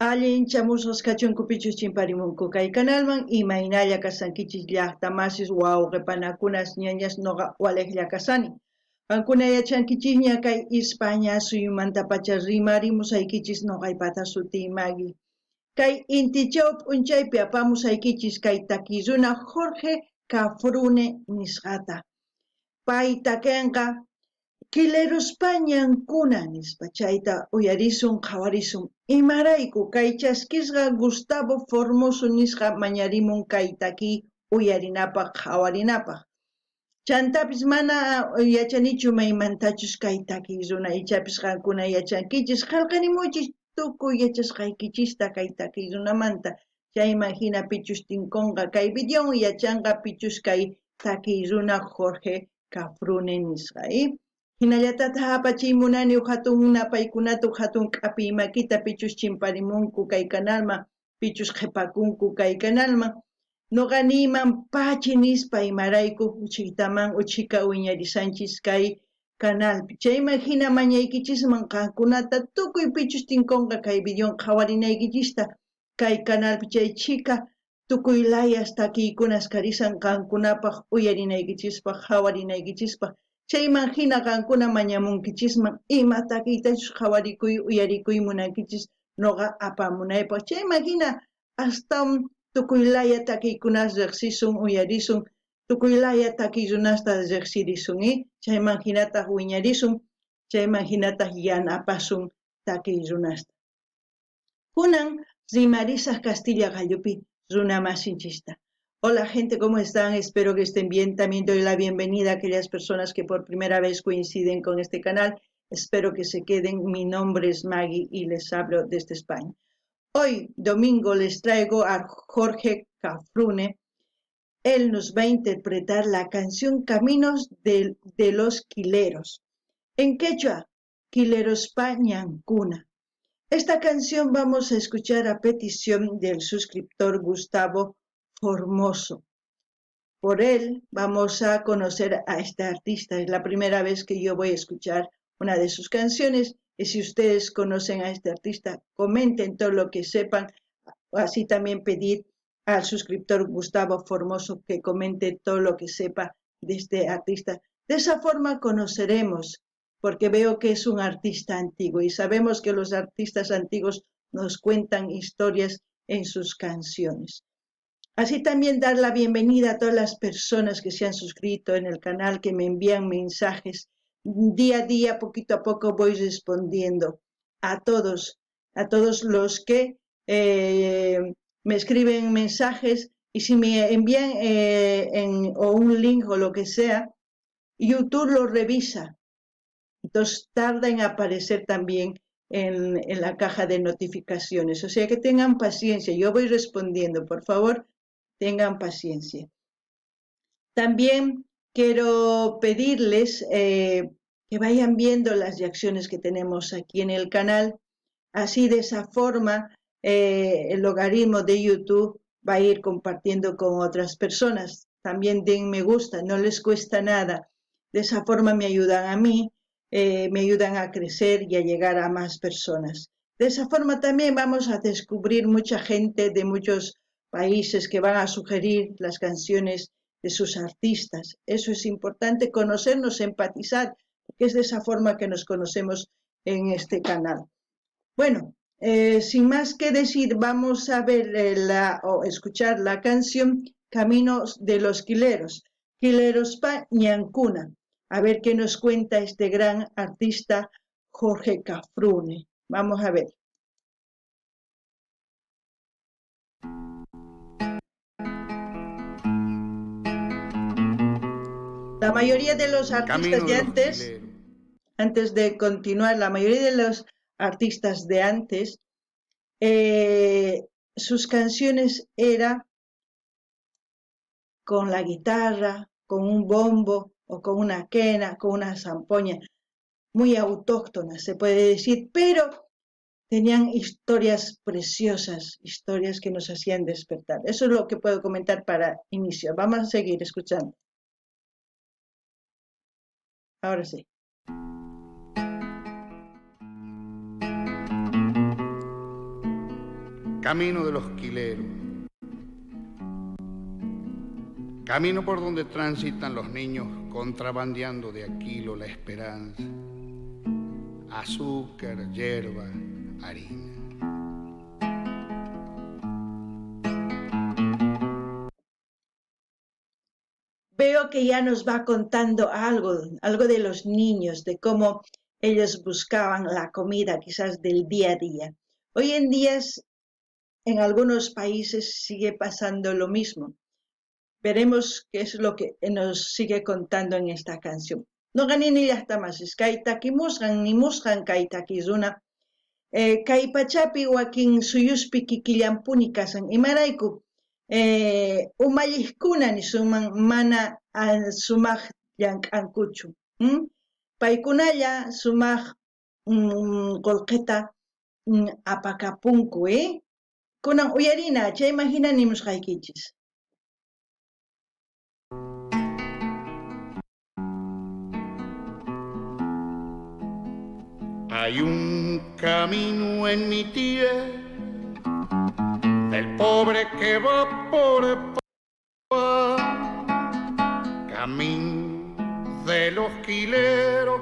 Allin chamusqas kachunkupichus chimparimunku kay kanalman imaynalla kasankichis llaqtamasis wawqipanakunas ñañas noqa waliqlla kasani. Qankuna yachankichikña kay España suyumanta pacha rimarimusaykichis noqaypata sutiymagi. Kay intichaw p'unchaypi apamusaykichis kay takiyuna Jorge Cafrune nisqata. Pay takinqa Quilerospañankuna nispa chayta uyarisun qhawarisun imarayku kay chaskisqa Gustavo Formoso nisqa mañarimun kay taki uyarinapaq qhawarinapaq. Chantapis mana yachanichu maymantachus kay taki runa ichapis qankuna yachankichis qillqanimuchis tukuy yachasqaykichista kay taki runamanta chayman hina pichus tinkunqa kay videowan yachanqa pichus kay taki runa Jorge Cafrune nisqa hinallatata hapachiymunani hatun napaykunata hatun k'api makita pichus chimparimunku kay kanalman pichus qhipakunku kay kanalman noqaniman pachi nispa imarayku uchitaman uchika wiñarisanchis kay kanalpi chayman hina mañaykichisman qankunata tukuy pichus tinkunqa kay videon qhawarinaykichista kay kanalpi chay chika tukuy layas takiykunas karisan qankunapaq uyarinaykichispaq qhawarinaykichispaq chayman hina qankuna mañamunkichisman ima takiytachus qhawarikuy uyarikuy munankichis noqa apamunaypaq chayman hina hasta tukuy laya takiykunas riqsisun uyarisun tukuy laya takiy runasta riqsirisun chayman hinataq wiñarisun chayman hinataq yanapasun takiy runasta. Kunan rimarisaq Castilla Gallupi runa masinchista. Hola gente, ¿cómo están? Espero que estén bien. También doy la bienvenida a aquellas personas que por primera vez coinciden con este canal. Espero que se queden. Mi nombre es Maggie y les hablo desde España. Hoy, domingo, les traigo a Jorge Cafrune. Él nos va a interpretar la canción Caminos de los Quileros. En quechua, Quilerospañankuna. Esta canción vamos a escuchar a petición del suscriptor Gustavo Formoso. Por él vamos a conocer a este artista. Es la primera vez que yo voy a escuchar una de sus canciones. Y si ustedes conocen a este artista, comenten todo lo que sepan. Así también pedir al suscriptor Gustavo Formoso que comente todo lo que sepa de este artista. De esa forma conoceremos, porque veo que es un artista antiguo y sabemos que los artistas antiguos nos cuentan historias en sus canciones. Así también dar la bienvenida a todas las personas que se han suscrito en el canal, que me envían mensajes. Día a día, poquito a poco voy respondiendo a todos los que me escriben mensajes y si me envían o un link o lo que sea, YouTube lo revisa. Entonces tarda en aparecer también en la caja de notificaciones. O sea que tengan paciencia, yo voy respondiendo, por favor. Tengan paciencia. También quiero pedirles que vayan viendo las reacciones que tenemos aquí en el canal. Así de esa forma el logaritmo de YouTube va a ir compartiendo con otras personas. También den me gusta, no les cuesta nada. De esa forma me ayudan a mí, me ayudan a crecer y a llegar a más personas. De esa forma también vamos a descubrir mucha gente de muchos países que van a sugerir las canciones de sus artistas. Eso es importante, conocernos, empatizar, porque es de esa forma que nos conocemos en este canal. Bueno, sin más que decir, vamos a ver o escuchar la canción Caminos de los Quileros, Quilerospañankuna. A ver qué nos cuenta este gran artista Jorge Cafrune. Vamos a ver. La mayoría de los artistas de antes de continuar, la mayoría de los artistas de antes, sus canciones eran con la guitarra, con un bombo o con una quena, con una zampoña, muy autóctonas se puede decir, pero tenían historias preciosas, historias que nos hacían despertar. Eso es lo que puedo comentar para inicio. Vamos a seguir escuchando. Ahora sí. camino de los quileros, camino por donde transitan los niños contrabandeando de Aquilo la esperanza, azúcar, hierba, harina. Veo que ya nos va contando algo de los niños, de cómo ellos buscaban la comida quizás del día a día. Hoy en día en algunos países sigue pasando lo mismo. Veremos qué es lo que nos sigue contando en esta canción. No gané ni hasta más, es kaitaki musgan ni musgan kaitaki zuna. Kaipachapi wakin suyuspi kikillampuni kasan imarayku umalliqkuna ni suman mana sumaq llank'ankuchu. Paykunalla sumaq qullqita apakapunku, kunan uyarina chaymahina nimusqaykichis. Hay un camino en mi tierra del pobre que va por paz, camino de los quileros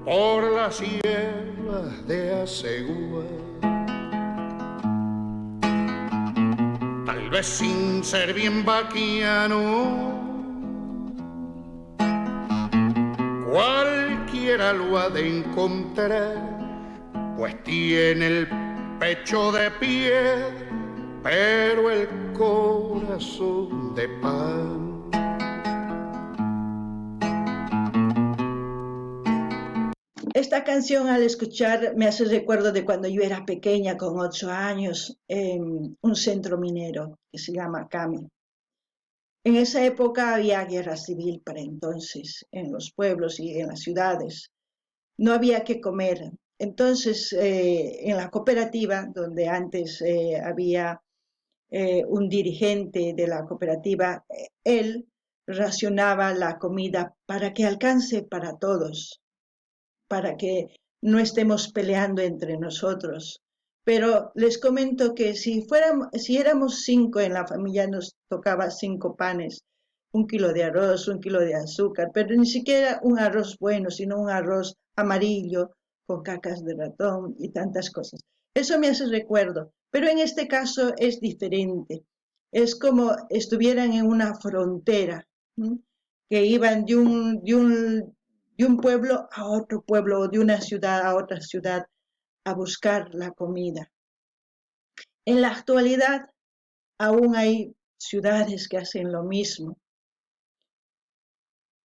por las sierras de Asegúa. Tal vez sin ser bien vaquiano, cualquiera lo ha de encontrar, pues tiene el pecho de piedra, pero el corazón de pan. Esta canción al escuchar me hace recuerdo de cuando yo era pequeña con 8 años en un centro minero que se llama Cami. En esa época había guerra civil para entonces en los pueblos y en las ciudades. No había que comer. Entonces en la cooperativa donde antes había un dirigente de la cooperativa, él racionaba la comida para que alcance para todos, para que no estemos peleando entre nosotros. Pero les comento que si éramos 5 en la familia, nos tocaba 5 panes, 1 kilo de arroz, 1 kilo de azúcar, pero ni siquiera un arroz bueno, sino un arroz amarillo con cacas de ratón y tantas cosas. Eso me hace recuerdo, pero en este caso es diferente. Es como estuvieran en una frontera, ¿sí? Que iban de un pueblo a otro pueblo o de una ciudad a otra ciudad a buscar la comida. En la actualidad aún hay ciudades que hacen lo mismo.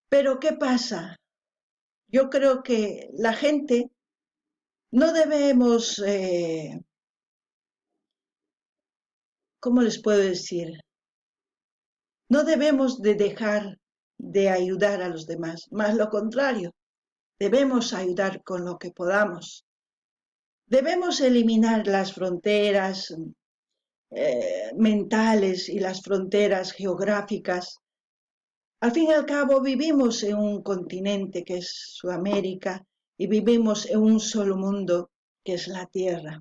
Pero ¿qué pasa? Yo creo que la gente no debemos, ¿cómo les puedo decir? No debemos de dejar de ayudar a los demás, más lo contrario, debemos ayudar con lo que podamos. Debemos eliminar las fronteras mentales y las fronteras geográficas. Al fin y al cabo vivimos en un continente que es Sudamérica y vivimos en un solo mundo que es la Tierra.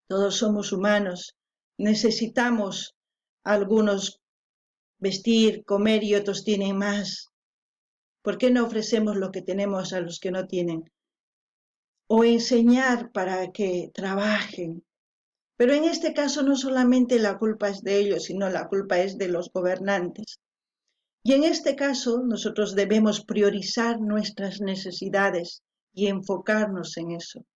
Todos somos humanos, necesitamos algunos vestir, comer y otros tienen más. ¿Por qué no ofrecemos lo que tenemos a los que no tienen? O enseñar para que trabajen. Pero en este caso no solamente la culpa es de ellos, sino la culpa es de los gobernantes. Y en este caso nosotros debemos priorizar nuestras necesidades y enfocarnos en eso.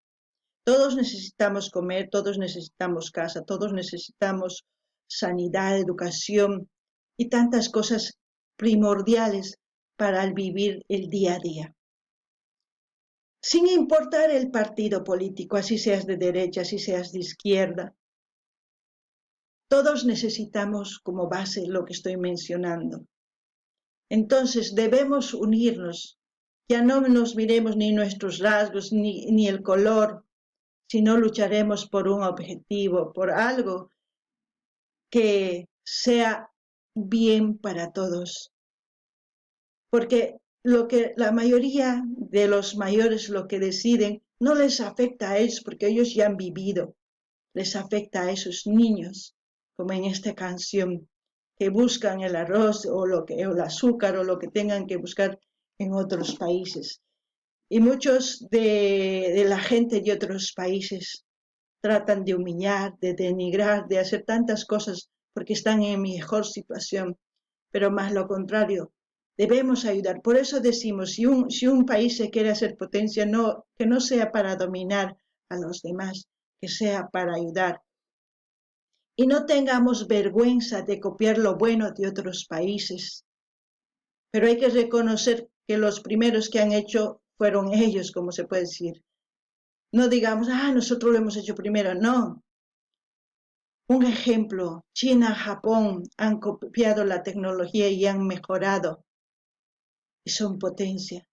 Todos necesitamos comer, todos necesitamos casa, todos necesitamos sanidad, educación y tantas cosas primordiales para vivir el día a día. Sin importar el partido político, así seas de derecha, así seas de izquierda, todos necesitamos como base lo que estoy mencionando. Entonces debemos unirnos, ya no nos miremos ni nuestros rasgos ni el color, sino lucharemos por un objetivo, por algo que sea bien para todos. Porque lo que la mayoría de los mayores lo que deciden no les afecta a ellos porque ellos ya han vivido. les afecta a esos niños, como en esta canción, que buscan el arroz o el azúcar o lo que tengan que buscar en otros países. Y muchos de la gente de otros países tratan de humillar, de denigrar, de hacer tantas cosas porque están en mejor situación, pero más lo contrario, debemos ayudar. Por eso decimos, si un país se quiere hacer potencia, que no sea para dominar a los demás, que sea para ayudar. Y no tengamos vergüenza de copiar lo bueno de otros países, pero hay que reconocer que los primeros que han hecho fueron ellos, como se puede decir. No digamos, nosotros lo hemos hecho primero, no. Un ejemplo, China, Japón han copiado la tecnología y han mejorado y son potencia.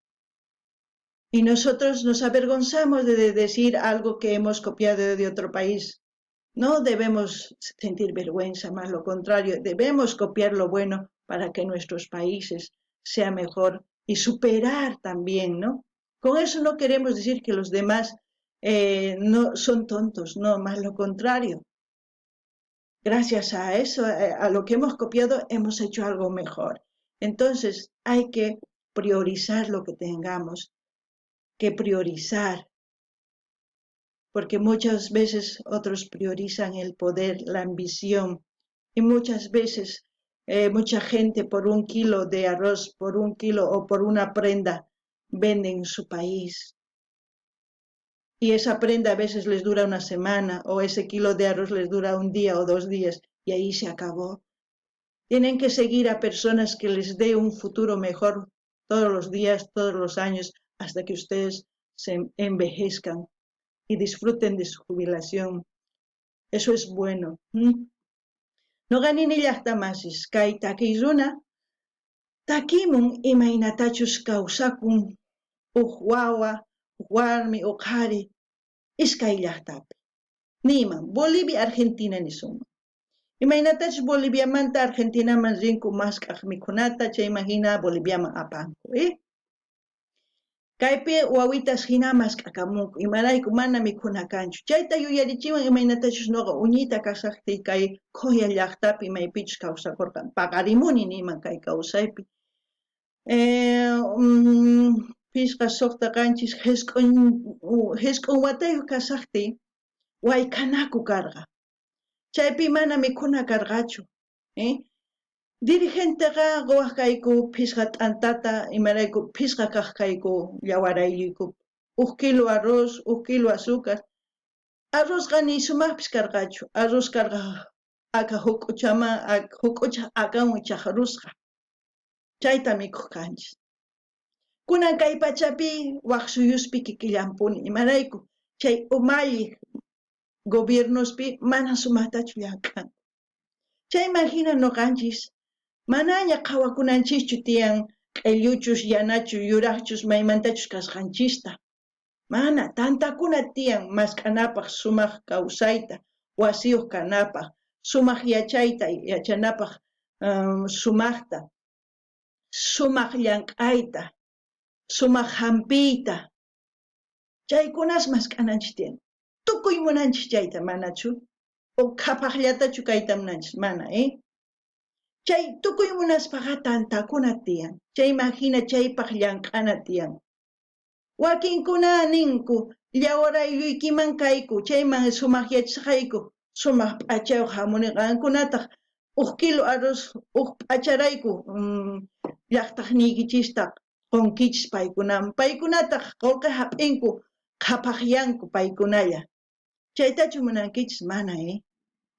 Y nosotros nos avergonzamos de decir algo que hemos copiado de otro país. No debemos sentir vergüenza, más lo contrario, debemos copiar lo bueno para que nuestros países sean mejor y superar también, ¿no? Con eso no queremos decir que los demás no son tontos, no, más lo contrario. Gracias a eso, a lo que hemos copiado, hemos hecho algo mejor. Entonces, hay que priorizar lo que tengamos, que priorizar, porque muchas veces otros priorizan el poder, la ambición, y muchas veces mucha gente por un kilo de arroz, por un kilo o por una prenda, venden su país. Y esa prenda a veces les dura una semana, o ese kilo de arroz les dura un día o 2 días, y ahí se acabó. Tienen que seguir a personas que les dé un futuro mejor todos los días, todos los años, hasta que ustedes se envejezcan y disfruten de su jubilación. Eso es bueno. No ganin llaqtamasis, kay takiy takimun imaynatachus kawsakun wawa, warmi, qhari, iskay llaqtapi. Niman, Bolivia, Argentina nisun. Imaynatachus Boliviamanta Argentinaman rinku masq'aq mikhunata, chayman hina Boliviaman apanku. Kaypi wawitas hina masq'akamunku, imarayku mana mikhuna kanchu. Chayta yuyarichiwan imaynatachus nuqa uñita kasaqtiyqa kay Coya llaqtapi maypichus kawsakurqan. Paqarimuni niman kay kawsaypi. Pishqa suqta qanchis hisk'un watayuq kasaqtiy wayk'anaku karqa. Chaypi mana mikhuna karqachu. Dirigentega quwaq kayku phisqa t'antata imarayku phisqa kaq kayku yawarayku. 1 kilo arroz, 1 kilo azúcar. Arrozqa ni sumaqpis karqachu. Arroz karqa aka huk'ucha akawan chakrusqa. Chayta mikhuq kanchis. Kunan kay pachapi waq suyuspi kikillampuni imarayku chay umalliq gobiernospi mana sumaqtachu llank'an. Chayman hina nuqanchis manaña qhawakunanchischu tiyan q'illuchus, yanachus, yuraqchus maymantachus kasqanchista. Mana, tantakuna tiyan masq'anapaq sumaq kawsayta, wasiyuq kanapaq, sumaq yachayta, yachanapaq sumaqta, sumaq llank'ayta, sumaq hampiyta. Chaykunas masq'ananchis tiyan. Tukuy munanchis chayta, manachu? O qhapaqllatachu kayta munanchis, mana, Chay tukuy munaspaqa tantakuna tiyan. Chayman hina chaypaq llank'ana tiyan. Wakinkuna ninku, llawaraylluykiman kayku, chayman sumaq yachisqayku, sumaq p'achayuq hamuniqankunataq 1 kilo arroz, p'acharayku llaqtaqniykichista qunkichis paykunaman. Paykunataq qullqi hap'inku, qhapaqyanku paykunalla. Chaytachu munankichis mana,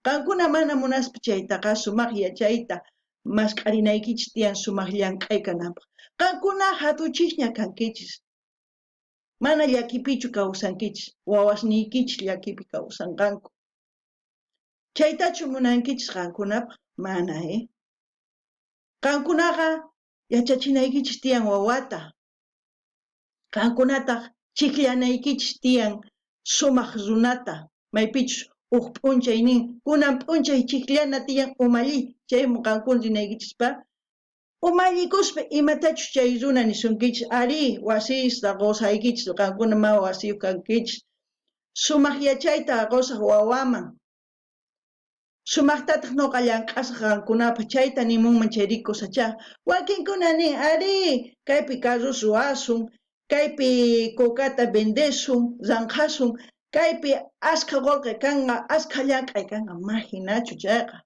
Qankuna mana munaspa chaytaqa sumaq yachayta, masq'arinaykichis tiyan sumaq llank'ay kanapaq. Qankuna hatuchishña kankichis. Mana llakipichu kawsankichis, wawasniykichis llakipi kawsanqanku. Chaytachu munankichis qankunapaq, mana, Qankunaqa yachachinaykichis tiyan wawata. Qankunataq chiqllanaykichis tiyan sumaq runata, maypichus p'unchay nin, kunan p'unchay chiqllana tiyan umalliy, chayman qankuna rinaykichispa, umallikuspa imatachus chay runa nisunkichis, ari wasiyta qusaykichis, qankuna mama wasiyuq kankichis, sumaq yachayta qusaq wawaman. Sumaqtataq nuqa llank'asaq qankunapa chayta nimunman chay rikusachá. Wakinkuna nin, ari, kaypi carrusu asun, kaypi kukata vendesun, zanqasun, kaypi askha qullqi kanqa, askha llank'ay kanqa, mahinachu chayqa.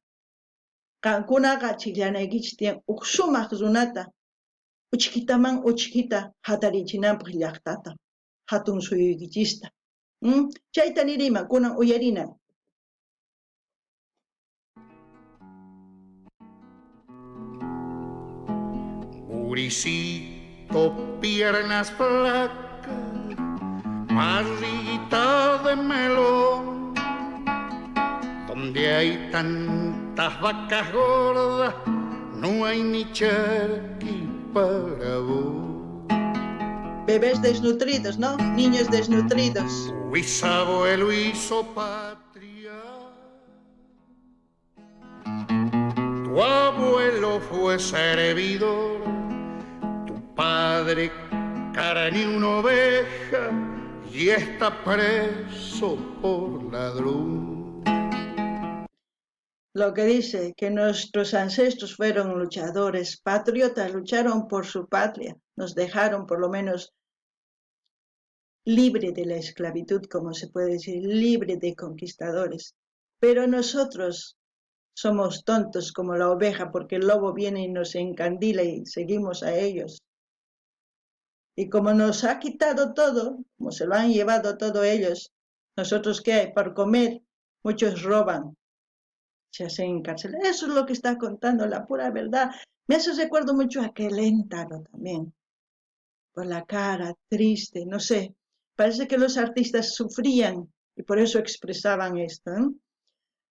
Qankunaqa chiklanaykichis tiyan huk sumaq runata uchkitaman uchkita hatarichinanpaq llaqtata, hatun suyuykichista. Chayta niriyman, kunan uyarina. Uricito, piernas flacas, barriguita de melón, donde hay tantas vacas gordas, no hay ni charqui para vos. Bebés desnutridos, ¿no? Niños desnutridos. Tu bisabuelo hizo patria, tu abuelo fue servidor, tu padre carne una oveja y está preso por ladrón. Lo que dice que nuestros ancestros fueron luchadores, patriotas, lucharon por su patria, nos dejaron por lo menos libre de la esclavitud, como se puede decir, libre de conquistadores. Pero nosotros somos tontos como la oveja porque el lobo viene y nos encandila y seguimos a ellos. Y como nos ha quitado todo, como se lo han llevado todo ellos, nosotros ¿qué hay? Por comer, muchos roban, se hacen encarcelar. Eso es lo que está contando la pura verdad. Me hace recuerdo mucho a Keléntaro también, por la cara triste, no sé. Parece que los artistas sufrían y por eso expresaban esto.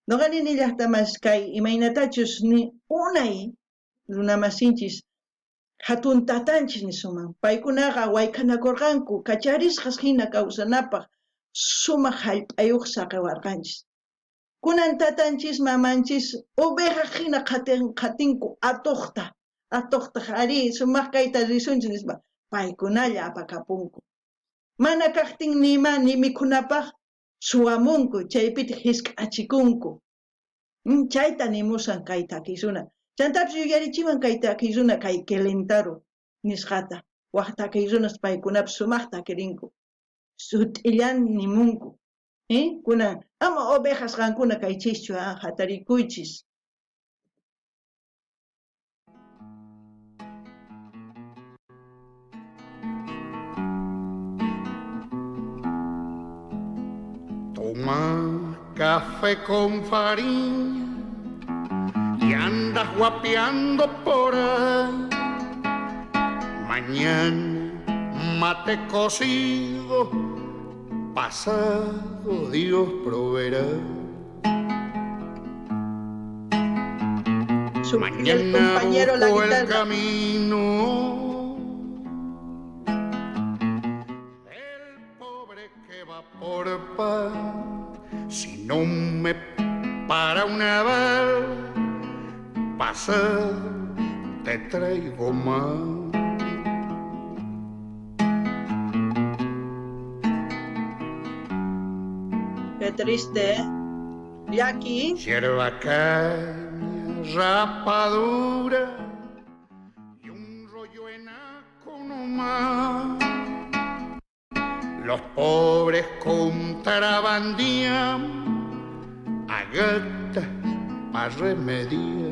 No ganin ellas más kay imaynatachus ni unay runamasinchis hatun tatanchis ni suman. Paykunaqa wayk'anakurqanku kacharisqas hina kawsanapaq sumaq hallp'ayuq saqewarqanchis. Kunan tatanchis mamanchis oveja hina qhatinku atuqta ari sumaq kayta risunchis nispa paykunalla apakapunku. Mana kaqtin nima ni mikhunapaq suwamunku chaypita hisk'achikunku. Chayta nimusan kay takisuna. Chantapis yuyarichiwan kay takisuna kay Keléntaro nisqata. Waq takisunas paykunapis sumaqta quirinku. Sut'illan nimunku. Kunan ama ovejas qankuna kaychischu hatarikuychis. Toma café con farina y andas guapeando por ahí. Mañana mate cocido, pasado Dios proveerá. Mañana busco el camino, el pobre que va por pan. Si no me para una bala, pasa, te traigo más. Qué triste, ¿eh? Y aquí. Hierba caña, rapadura y un rollo enaco nomás. Los pobres contrabandían a gatas para remediar.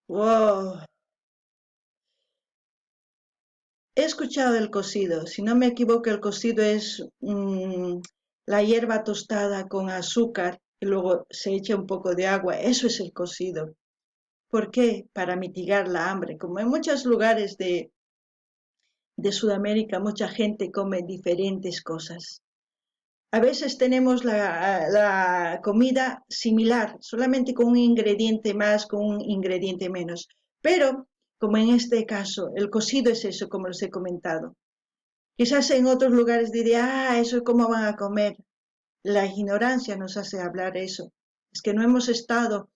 Wow. He escuchado el cocido. Si no me equivoco, el cocido es la hierba tostada con azúcar y luego se echa un poco de agua. Eso es el cocido. ¿Por qué? Para mitigar la hambre. Como en muchos lugares de Sudamérica, mucha gente come diferentes cosas. A veces tenemos la comida similar, solamente con un ingrediente más, con un ingrediente menos. Pero, como en este caso, el cocido es eso, como les he comentado. Quizás en otros lugares diría, eso cómo van a comer. La ignorancia nos hace hablar eso. Es que no hemos estado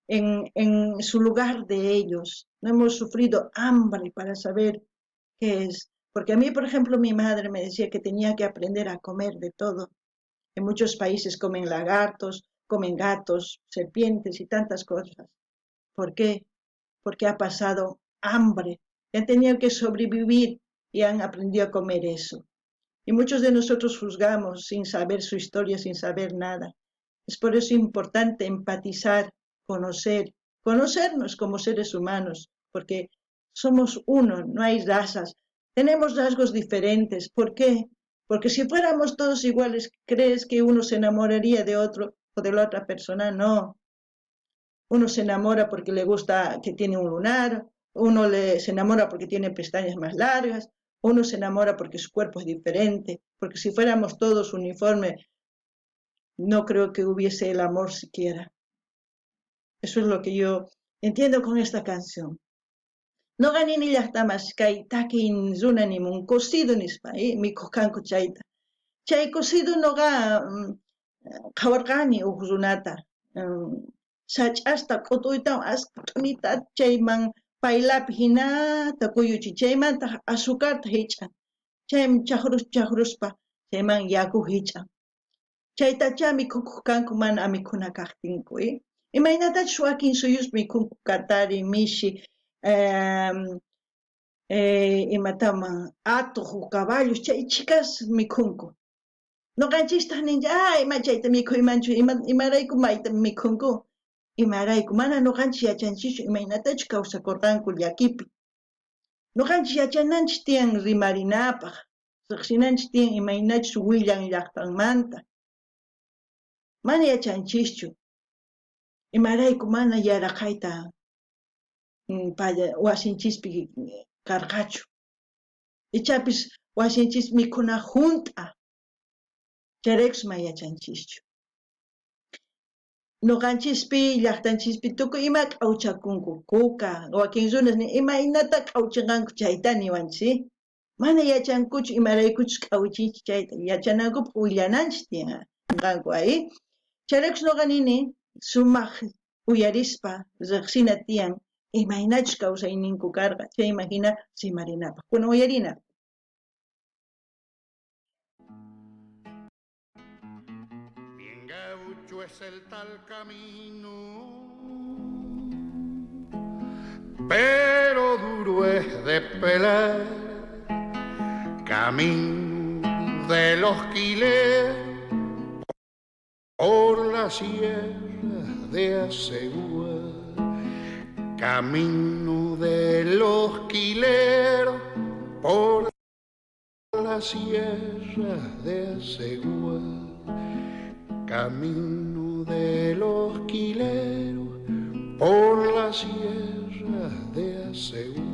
en su lugar de ellos. No hemos sufrido hambre para saber qué es. Porque a mí, por ejemplo, mi madre me decía que tenía que aprender a comer de todo. En muchos países comen lagartos, comen gatos, serpientes y tantas cosas. ¿Por qué? Porque ha pasado hambre, han tenido que sobrevivir y han aprendido a comer eso. Y muchos de nosotros juzgamos sin saber su historia, sin saber nada. Es por eso importante empatizar, conocernos como seres humanos, porque somos uno, no hay razas. Tenemos rasgos diferentes. ¿Por qué? Porque si fuéramos todos iguales, ¿crees que uno se enamoraría de otro o de la otra persona? No. Uno se enamora porque le gusta que tiene un lunar, se enamora porque tiene pestañas más largas, uno se enamora porque su cuerpo es diferente, porque si fuéramos todos uniformes, no creo que hubiese el amor siquiera. Eso es lo que yo entiendo con esta canción. No ganini llaqtamas kay takin runanimun cocido nispa, mi kukanku chayta. Chay cocido noqa qhawarqani uq runata. Sach'asta q'utuytawan asqa q'umita chayman payllapi hinata kuyuchin chaymanta azucarta hich'an. Chayman chaqruspa chayman yaku hich'an. Chaytacha mikhukuq kanku mana amikuna kaqtinku. Imaynatachu wakin suyus mikhunku katari, mishi, imataman atuq caballos chay chikas mikhunku. Noqanchistaq nincha ima chayta mikhuymanchu imarayku mayta mikhunku. Imarayku mana noqanchis yachanchikchu imaynatachu kawsakurqanku llakipi. Noqanchis yachananchis tiyan rimarinapaq, riqsinanchis tiyan imaynachus willan llaqtanmanta. Mana yachanchischu. Imarayku mana yaraqayta wasinchispi karqachu. Ichapis wasinchis mikhuna hunt'a. Chayraykus mana yachanchischu. Noqanchispi llaqtanchispi tukuy ima k'awchakunku kuka, wakin runas imaynata k'awchinqanku chayta niwanchis. Mana yachankuchu imaraykuchus k'awchinchis chayta yachanankupaq willananchis tiyanqanku Chayraykus noqa nini sumaq uyarispa riqsina tiyan imaynachus kawsayninku karqa chayman hina rimarinapaq. Kunan uyarina. Bien gaucho es el tal camino, pero duro es de pelar, camino de los quileros por la sierra de Asegúa, camino de los quileros por la sierra de Asegúa, camino de los quileros por la sierra de Asegúa.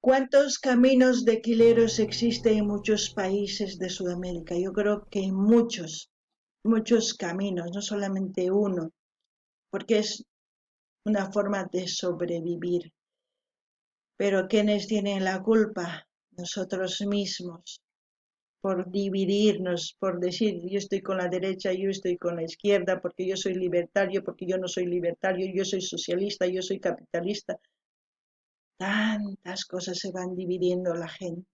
¿Cuántos caminos de quileros existen en muchos países de Sudamérica? Yo creo que muchos caminos, no solamente uno, porque es una forma de sobrevivir. Pero ¿quiénes tienen la culpa? Nosotros mismos, por dividirnos, por decir yo estoy con la derecha, yo estoy con la izquierda, porque yo soy libertario, porque yo no soy libertario, yo soy socialista, yo soy capitalista. Tantas cosas se van dividiendo la gente.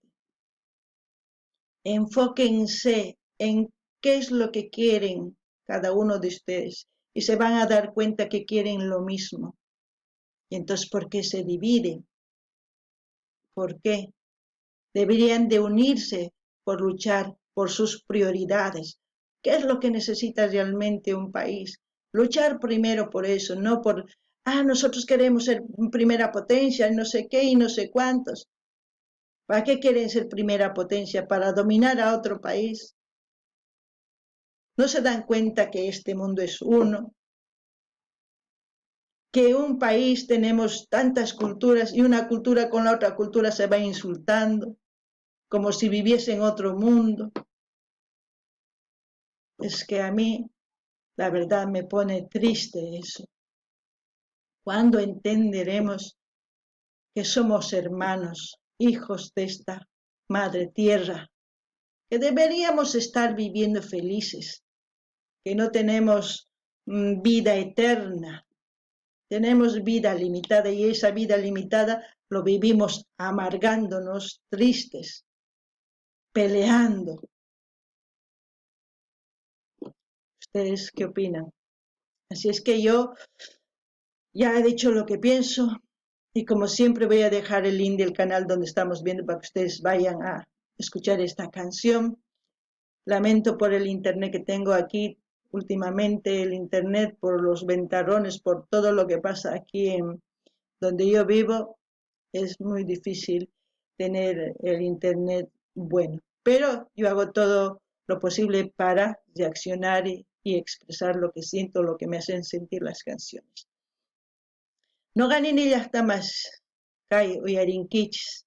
Enfóquense en qué es lo que quieren cada uno de ustedes y se van a dar cuenta que quieren lo mismo. Y entonces, ¿por qué se dividen? ¿Por qué? Deberían de unirse por luchar por sus prioridades. ¿Qué es lo que necesita realmente un país? Luchar primero por eso, no por, nosotros queremos ser primera potencia, no sé qué y no sé cuántos. ¿Para qué quieren ser primera potencia? ¿Para dominar a otro país? ¿No se dan cuenta que este mundo es uno? Que un país tenemos tantas culturas y una cultura con la otra cultura se va insultando, como si viviese en otro mundo. Es que a mí, la verdad, me pone triste eso. ¿Cuándo entenderemos que somos hermanos, hijos de esta madre tierra, que deberíamos estar viviendo felices, que no tenemos vida eterna, Tenemos vida limitada y esa vida limitada lo vivimos amargándonos, tristes, peleando. ¿Ustedes qué opinan? Así es que yo ya he dicho lo que pienso y como siempre voy a dejar el link del canal donde estamos viendo para que ustedes vayan a escuchar esta canción. Lamento por el internet que tengo aquí últimamente, el internet por los ventarrones, por todo lo que pasa aquí en donde yo vivo. Es muy difícil tener el internet bueno, pero yo hago todo lo posible para reaccionar y expresar lo que siento, lo que me hacen sentir las canciones. No ganini llaqtamas kay uyarinkichis.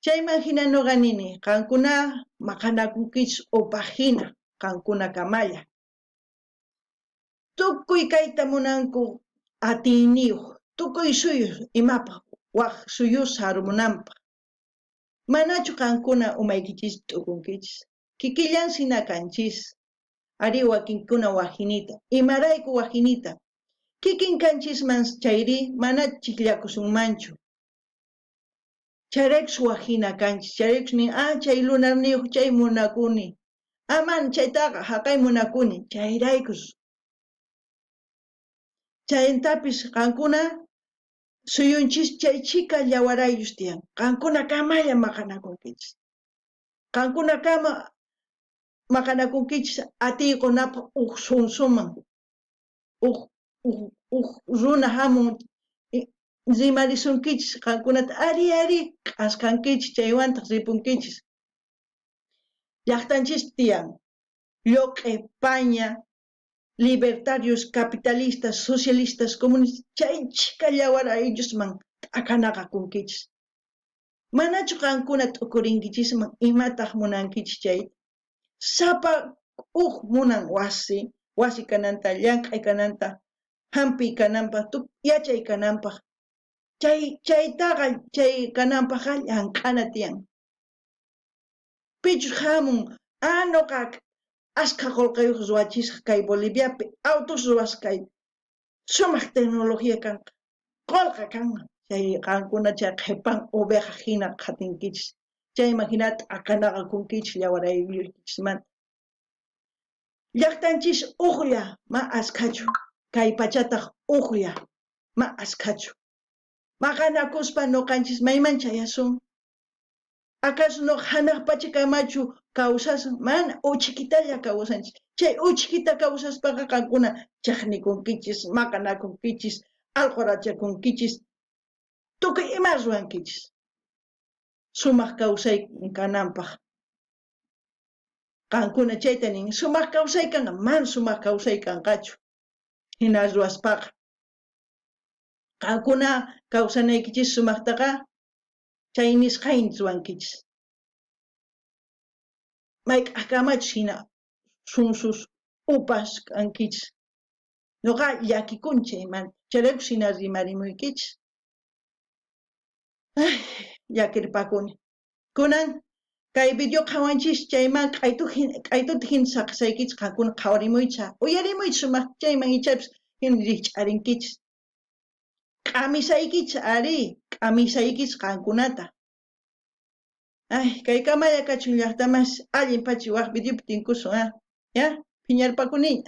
Chaymanta no ganini, qankuna maqanakunkichis upajhina, qankuna kamalla. Tukuy kayta munanku atiyniyuq, tukuy suyuq imapaq waq suyus harumunanpaq. Manachu qankuna umaykichis t'ukunkichis, kikillansina kanchis, ari wakinkuna wajinita, imarayku wajinita, kikin kanchisman chayri mana chikllakusunmanchu. Chayraykus wajina kanchis, chayraykus nin, chay lunarniyuq chay munakuni, man chaytaqa haqay munakuni, chayraykus. Chayntapis qankuna suyunchis chay chika llawarayllus tiyan, qankuna kamalla maqanakunkichis. Qankuna kama maqanakunkichis atiykunapaq sunsuman, runa hamun rimarisunkichis qankunata ari q'asqankichis chaywantaq ripunkichis. Llaqtanchis tiyan Lluq'i, Paña, libertarios, capitalistas, socialistas, comunistas, chay chika llawarayllosman t'akanaqa kunkichis. Manachu qankuna t'ukurinkichisman imataq munankichis chay sapa munan wasi kananta, llank'ay kananta, hampi kananpaq, yachay kananpaq. Chaytaqa chay kananpaqqa llank'ana tiyan. Pichus hamun, noqa asqa qullqiyuq ruwachisqa kay Boliviapi, autos ruwasqay, sumaq tecnología kanqa, qullqa kanqa. Chay qankuna chay qhipan oveja hina qatinkichis. Chayman hina t'akanaqa kunkichis llawarayllukichismanta. Llaqtanchis uqlla, ma askachu, kay pachataq uqlla, ma askachu. Maqanakuspa nuqanchis mayman chayasun. ¿Acaso no hanaq pachakamachu kawsasun? Mana uchikitalla kawsanchis. Chay uchikita kawsaspaqa qankuna chaqnikunkichis, maqanakunkichis, alqurachakunkichis, tukuy ima ruwankichis. Sumaq kawsay kananpaq. Qankuna chayta nin, sumaq kawsay kanqa, man sumaq kawsay kanqachu. Hina ruwaspaqa. Qankuna kawsanaykichis sumaqtaqa chay nisqayni ruwankichis. Mayk'aqkamachus hina sunsus upas kankichis. Nuqa llakikunchi chaymanta, chayraykus hina rimarimuykichis. Llakirpakuni. Kunan kay video qhawanchis chayman q'aytuta hina saqsaykichis qankuna qhawarimuycha, uyarimuycha sumaq chayman ichapis hina rikch'arinkichis. Q'amisaykichis q'amisaykichis qankunata. Kay kamalla kachun llaqtamas allin pachi waq videopi tinkusun, ya, phiñarpakuni.